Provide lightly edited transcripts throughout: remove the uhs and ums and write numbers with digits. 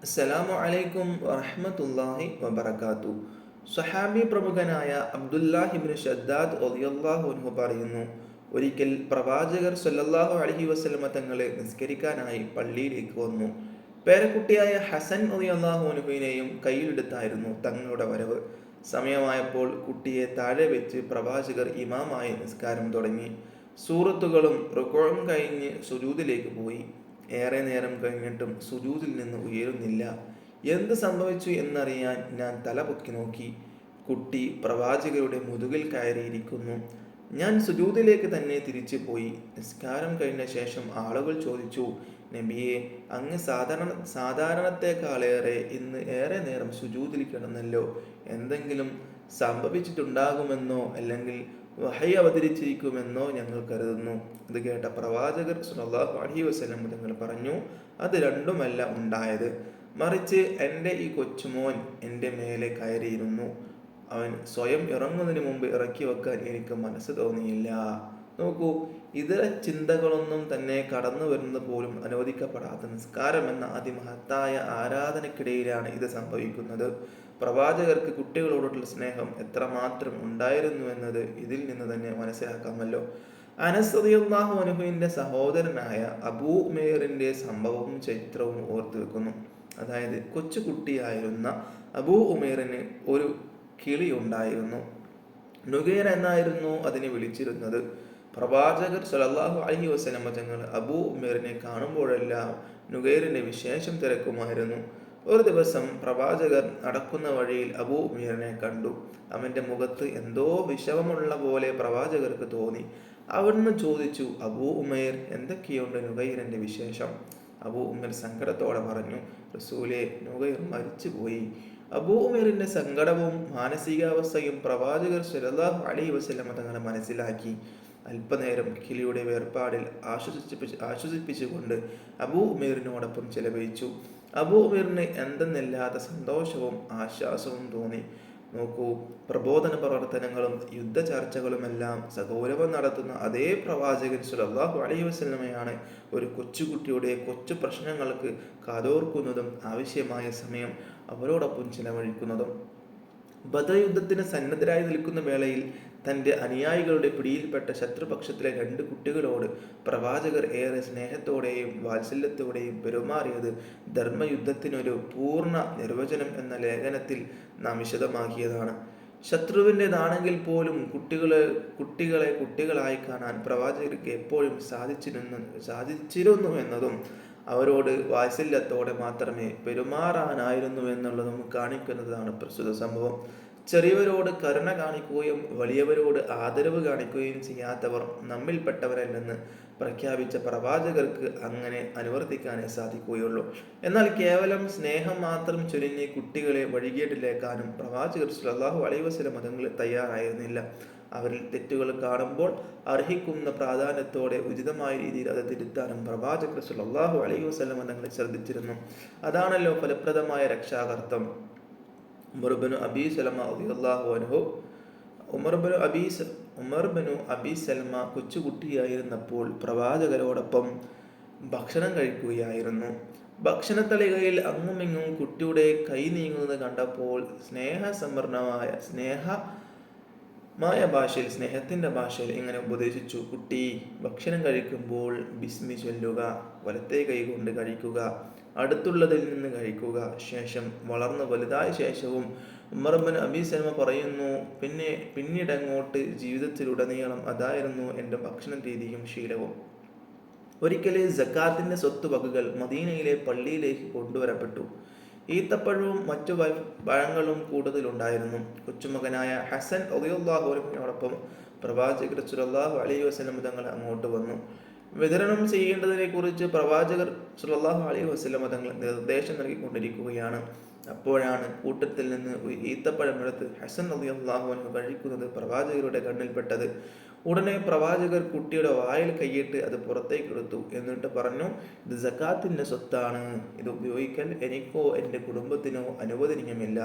അസ്സലാമു അലൈക്കും വറഹ്മത്തുള്ളാഹി വബറകാത്തു. സ്വഹാബി പ്രമുഖനായ അബ്ദുല്ലാഹിബ്നു ഷദ്ദാദ് റളിയല്ലാഹു അൻഹു പറയുന്നു, ഒരിക്കൽ പ്രവാചകർ സ്വല്ലല്ലാഹു അലൈഹി വസല്ലമ തങ്ങളെ നിസ്കരിക്കാനായി പള്ളിയിലേക്ക് വന്നു. പേരക്കുട്ടിയായ ഹസൻ റളിയല്ലാഹു അൻഹുവിനെയും കയ്യിലെടുത്തായിരുന്നു തങ്ങളുടെ വരവ്. സമയമായപ്പോൾ കുട്ടിയെ താഴെ വെച്ച് പ്രവാചകർ ഇമാമായി നിസ്കാരം തുടങ്ങി. സൂറത്തുകളും റുക്ഉം കഴിഞ്ഞ് സുജൂദിലേക്ക് പോയി. ഏറെ നേരം കഴിഞ്ഞിട്ടും സുജൂദിൽ നിന്ന് ഉയരുന്നില്ല. എന്ത് സംഭവിച്ചു എന്നറിയാൻ ഞാൻ തല പൊക്കി നോക്കി. കുട്ടി പ്രവാചകരുടെ മുതുകിൽ കയറിയിരിക്കുന്നു. ഞാൻ സുജൂദിലേക്ക് തന്നെ തിരിച്ചു പോയി. നിസ്കാരം കഴിഞ്ഞ ശേഷം ആളുകൾ ചോദിച്ചു, നബിയെ, അങ്ങ് സാധാരണത്തെക്കാളേറെ ഇന്ന് ഏറെ നേരം സുജൂദിൽ കിടന്നല്ലോ. എന്തെങ്കിലും സംഭവിച്ചിട്ടുണ്ടാകുമെന്നോ അല്ലെങ്കിൽ വഹി അവതരിച്ചിരിക്കുമെന്നോ ഞങ്ങൾ കരുതുന്നു. ഇത് കേട്ട പ്രവാചകർ സ്വല്ലല്ലാഹു അലൈഹി വസല്ലം തങ്ങൾ പറഞ്ഞു, അത് രണ്ടുമല്ല ഉണ്ടായത്. മറിച്ച് എൻ്റെ ഈ കൊച്ചുമോൻ എൻ്റെ മേലെ കയറിയിരുന്നു. അവൻ സ്വയം ഇറങ്ങുന്നതിന് മുമ്പ് ഇറക്കി വെക്കാൻ എനിക്ക് മനസ്സ് തോന്നിയില്ല. നോക്കൂ, ഇതര ചിന്തകളൊന്നും തന്നെ കടന്നു വരുന്നത് പോലും അനുവദിക്കപ്പെടാത്ത നിസ്കാരം എന്ന അതിമഹത്തായ ആരാധനയ്ക്കിടയിലാണ് ഇത് സംഭവിക്കുന്നത്. പ്രവാചകർക്ക് കുട്ടികളോടുള്ള സ്നേഹം എത്രമാത്രം ഉണ്ടായിരുന്നു എന്നത് ഇതിൽ നിന്ന് തന്നെ മനസ്സിലാക്കാമല്ലോ. അനസ് റളിയല്ലാഹു അൻഹുവിന്റെ സഹോദരനായ അബൂ ഉമൈറിന്റെ സംഭവവും ചരിത്രവും ഓർത്തു വെക്കുന്നു. അതായത്, കൊച്ചുകുട്ടിയായിരുന്ന അബൂ ഉമൈറിന് ഒരു കിളി ഉണ്ടായിരുന്നു. നുഗൈർ എന്നായിരുന്നു അതിനെ വിളിച്ചിരുന്നത്. പ്രവാചകർ സ്വല്ലല്ലാഹു അലൈഹി വസല്ലം തങ്ങൾ അബൂ ഉമൈറിനെ കാണുമ്പോഴെല്ലാം നുഗൈറിന്റെ വിശേഷം തിരക്കുമായിരുന്നു. ഒരു ദിവസം പ്രവാചകർ നടക്കുന്ന വഴിയിൽ അബൂ ഉമൈറിനെ കണ്ടു. അവന്റെ മുഖത്ത് എന്തോ വിഷമമുള്ള പോലെ പ്രവാചകർക്ക് തോന്നി. അവിടുന്ന് ചോദിച്ചു, അബൂ ഉമൈർ, എന്തൊക്കെയുണ്ട് നുഗൈറിന്റെ വിശേഷം? അബൂ ഉമൈർ സങ്കടത്തോടെ പറഞ്ഞു, റസൂലേ, നുഗൈർ മരിച്ചുപോയി. അബൂ ഉമൈറിന്റെ സങ്കടവും മാനസികാവസ്ഥയും പ്രവാചകർ സ്വല്ലല്ലാഹു അലൈഹി വസല്ലം തങ്ങളെ മനസ്സിലാക്കി. അല്പനേരം കിളിയുടെ വേർപാടിൽ ആശ്വസിപ്പിച്ചുകൊണ്ട് അബൂ ഉമൈറിനോടൊപ്പം ചെലവഴിച്ചു. അബൂ ഉമൈറിന് എന്തെന്നില്ലാത്ത സന്തോഷവും ആശ്വാസവും തോന്നി. നോക്കൂ, പ്രബോധന പ്രവർത്തനങ്ങളും യുദ്ധ ചർച്ചകളുമെല്ലാം സഗൗരവം നടത്തുന്ന അതേ പ്രവാചകൻ സ്വല്ലല്ലാഹു അലൈഹി വസല്ലമയാണ് ഒരു കൊച്ചുകുട്ടിയുടെ കൊച്ചു പ്രശ്നങ്ങൾക്ക് കാതോർക്കുന്നതും ആവശ്യമായ സമയം അവരോടൊപ്പം ചിലവഴിക്കുന്നതും. ബദർ യുദ്ധത്തിന് സന്നദ്ധരായി നിൽക്കുന്ന വേളയിൽ തൻ്റെ അനുയായികളുടെ പിടിയിൽപ്പെട്ട ശത്രുപക്ഷത്തിലെ 2 കുട്ടികളോട് പ്രവാചകർ ഏറെ സ്നേഹത്തോടെയും വാത്സല്യത്തോടെയും പെരുമാറിയത് ധർമ്മയുദ്ധത്തിനൊരു പൂർണ്ണ നിർവചനം എന്ന ലേഖനത്തിൽ നാം വിശദമാക്കിയതാണ്. ശത്രുവിൻ്റെതാണെങ്കിൽ പോലും കുട്ടികളെ കുട്ടികളായി കാണാൻ പ്രവാചകർക്ക് എപ്പോഴും സാധിച്ചിരുന്നു എന്നതും അവരോട് വാത്സല്യത്തോടെ മാത്രമേ പെരുമാറാനായിരുന്നു എന്നുള്ളതും കാണിക്കുന്നതാണ് പ്രസ്തുത സംഭവം. ചെറിയവരോട് കരുണ കാണിക്കുകയും വലിയവരോട് ആദരവ് കാണിക്കുകയും ചെയ്യാത്തവർ നമ്മിൽപ്പെട്ടവരല്ലെന്ന് പ്രഖ്യാപിച്ച പ്രവാചകർക്ക് അങ്ങനെ അനുവർത്തിക്കാനേ സാധിക്കുകയുള്ളൂ. എന്നാൽ കേവലം സ്നേഹം മാത്രം ചൊരിഞ്ഞ് കുട്ടികളെ വഴികേട്ടിലേക്കാനും പ്രവാചകർ സ്വല്ലല്ലാഹു അലൈഹി വസല്ലം തങ്ങൾ തയ്യാറായിരുന്നില്ല. അവരിൽ തെറ്റുകൾ കാണുമ്പോൾ അർഹിക്കുന്ന പ്രാധാന്യത്തോടെ ഉചിതമായ രീതിയിൽ അത് തിരുത്താനും പ്രവാചകർ സ്വല്ലല്ലാഹു അലൈഹി വസല്ലം തങ്ങൾ ശ്രദ്ധിച്ചിരുന്നു. അതാണല്ലോ ഫലപ്രദമായ രക്ഷാകർത്തം. ഉമർ ഇബ്നു അബീ സൽമ കൊച്ചുകുട്ടിയായിരുന്നപ്പോൾ പ്രവാചകരോടൊപ്പം ഭക്ഷണം കഴിക്കുകയായിരുന്നു. ഭക്ഷണത്തളികയിൽ അങ്ങുമിങ്ങും കുട്ടിയുടെ കൈ നീങ്ങുന്നത് കണ്ടപ്പോൾ സ്നേഹത്തിന്റെ ഭാഷയിൽ ഇങ്ങനെ ഉപദേശിച്ചു, കുട്ടി, ഭക്ഷണം കഴിക്കുമ്പോൾ ബിസ്മി ചൊല്ലുക, വലത്തെ കൈ കൊണ്ട് കഴിക്കുക, അടുത്തുള്ളതിൽ നിന്ന് കഴിക്കുക. ശേഷം വളർന്ന് വലുതായ ശേഷവും ഉമർ ഇബ്നു അബീ സൽമ പറയുന്നു, പിന്നീടങ്ങോട്ട് ജീവിതത്തിലുടനീളം അതായിരുന്നു എൻ്റെ ഭക്ഷണ രീതിയും ശീലവും. ഒരിക്കൽ സക്കാത്തിന്റെ സ്വത്തുവകകൾ മദീനയിലെ പള്ളിയിലേക്ക് കൊണ്ടുവരപ്പെട്ടു. ഈത്തപ്പഴവും മറ്റു പഴങ്ങളും കൂടുതലുണ്ടായിരുന്നു. കൊച്ചുമകനായ ഹസൻ റളിയല്ലാഹു അൻഹുവിനോടൊപ്പം പ്രവാചകർ സ്വല്ലല്ലാഹു അലൈഹി വസല്ലം തങ്ങൾ അങ്ങോട്ട് വന്നു. വിതരണം ചെയ്യേണ്ടതിനെ കുറിച്ച് പ്രവാചകർ സ്വല്ലല്ലാഹു അലൈഹി വസല്ലം തങ്ങൾ നിർദ്ദേശം നൽകിക്കൊണ്ടിരിക്കുകയാണ്. അപ്പോഴാണ് കൂട്ടത്തിൽ നിന്ന് ഒരു ഈത്തപ്പഴം എടുത്ത് ഹസൻ റളിയല്ലാഹു അൻഹു കഴിക്കുന്നത് പ്രവാചകരുടെ കണ്ണിൽപ്പെട്ടത്. ഉടനെ പ്രവാചകർ കുട്ടിയുടെ വായിൽ കൈയിട്ട് അത് പുറത്തേക്ക് എടുത്തു. എന്നിട്ട് പറഞ്ഞു, ഇത് സക്കാത്തിന്റെ സ്വത്താണ്. ഇത് ഉപയോഗിക്കൽ എനിക്കോ എൻ്റെ കുടുംബത്തിനോ അനുവദനീയമില്ല.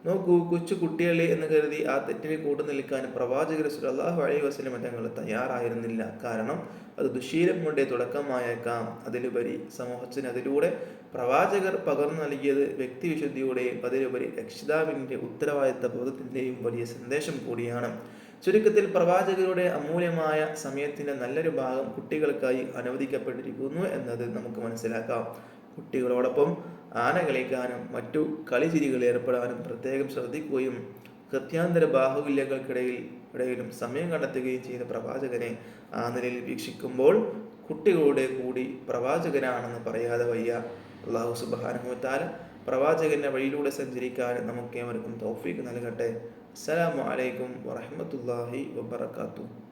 നോക്കൂ, കൊച്ചു കുട്ടികളെ എന്ന് കരുതി ആ തെറ്റിന് കൂട്ടു നിൽക്കാൻ പ്രവാചകർ സല്ലല്ലാഹു അലൈഹി വസല്ലം തങ്ങൾ തയ്യാറായിരുന്നില്ല. കാരണം അത് ദുശ്ശീലം കൊണ്ടേ തുടക്കമായേക്കാം. അതിലുപരി സമൂഹത്തിന് അതിലൂടെ പ്രവാചകർ പകർന്നു നൽകിയത് വ്യക്തിവിശുദ്ധിയുടെയും അതിലുപരി രക്ഷിതാവിൻ്റെ ഉത്തരവാദിത്ത ബോധത്തിൻ്റെയും വലിയ സന്ദേശം കൂടിയാണ്. ചുരുക്കത്തിൽ പ്രവാചകരുടെ അമൂല്യമായ സമയത്തിൻ്റെ നല്ലൊരു ഭാഗം കുട്ടികൾക്കായി അനുവദിക്കപ്പെട്ടിരിക്കുന്നു എന്നത് നമുക്ക് മനസ്സിലാക്കാം. കുട്ടികളോടൊപ്പം ആന കളിക്കാനും മറ്റു കളിചിരികളിൽ ഏർപ്പെടാനും പ്രത്യേകം ശ്രദ്ധിക്കുകയും കൃത്യാന്തര ബാഹുല്യങ്ങൾക്കിടയിലും സമയം കണ്ടെത്തുകയും ചെയ്ത പ്രവാചകനെ ആ നിലയിൽ വീക്ഷിക്കുമ്പോൾ കുട്ടികളുടെ കൂടി പ്രവാചകനാണെന്ന് പറയാതെ വയ്യ. അല്ലാഹു സുബ്ഹാനഹു വ തആല പ്രവാചകന്റെ വഴിയിലൂടെ സഞ്ചരിക്കാൻ നമുക്കേവർക്കും തൗഫീഖ് നൽകട്ടെ. അസ്സലാമു അലൈക്കും വറഹ്മത്തുള്ളാഹി വബറകാതുഹു.